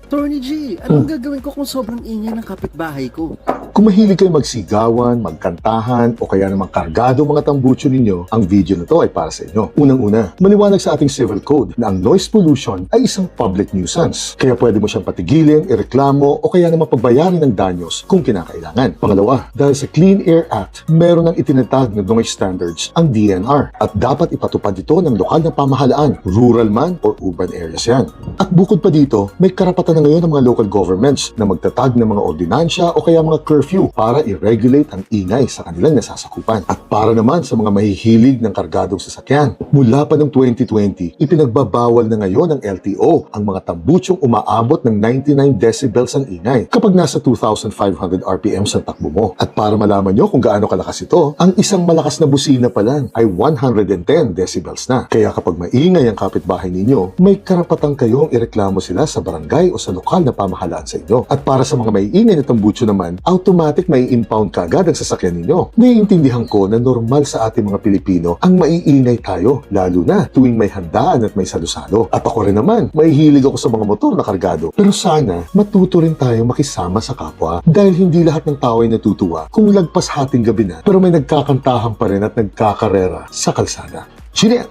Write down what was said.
Tony G, anong gagawin ko kung sobrang ingay ng kapitbahay ko? Kung mahilig kayo magsigawan, magkantahan, o kaya namang kargado mga tambucho ninyo, ang video na to ay para sa inyo. Unang-una, maliwanag sa ating civil code na ang noise pollution ay isang public nuisance. Kaya pwede mo siyang patigilin, ireklamo, o kaya naman pagbayarin ng danyos kung kinakailangan. Pangalawa, dahil sa Clean Air Act, meron ng itinatag na noise standards ang DNR at dapat ipatupad ito ng lokal na pamahalaan, rural man or urban areas yan. At bukod pa dito, may karapatan na ngayon ng mga local governments na magtatag ng mga ordinansya o kaya mga curfew para i-regulate ang ingay sa kanilang nasasakupan. At para naman sa mga mahihilig ng kargadong sasakyan, mula pa noong 2020, ipinagbabawal na ngayon ng LTO ang mga tambutsong umaabot ng 99 decibels ang ingay kapag nasa 2,500 RPM ang takbo mo. At para malaman nyo kung gaano kalakas ito, ang isang malakas na busina pa lang ay 110 decibels na. Kaya kapag maingay ang kapitbahay ninyo, may karapatan kayong ireklamo sila sa barangay o sa lokal na pamahalaan sa inyo. At para sa mga maiingay na tambutso naman, automatic may impound ka agad ang sasakyan ninyo. Naiintindihan ko na normal sa ating mga Pilipino ang maiingay tayo, lalo na tuwing may handaan at may salo-salo. At ako rin naman, mahihilig ako sa mga motor na kargado. Pero sana, matuto rin tayo makisama sa kapwa dahil hindi lahat ng tao ay natutuwa kung lagpas hating gabi na pero may nagkakantahan pa rin at nagkakarera sa kalsada. Chilean!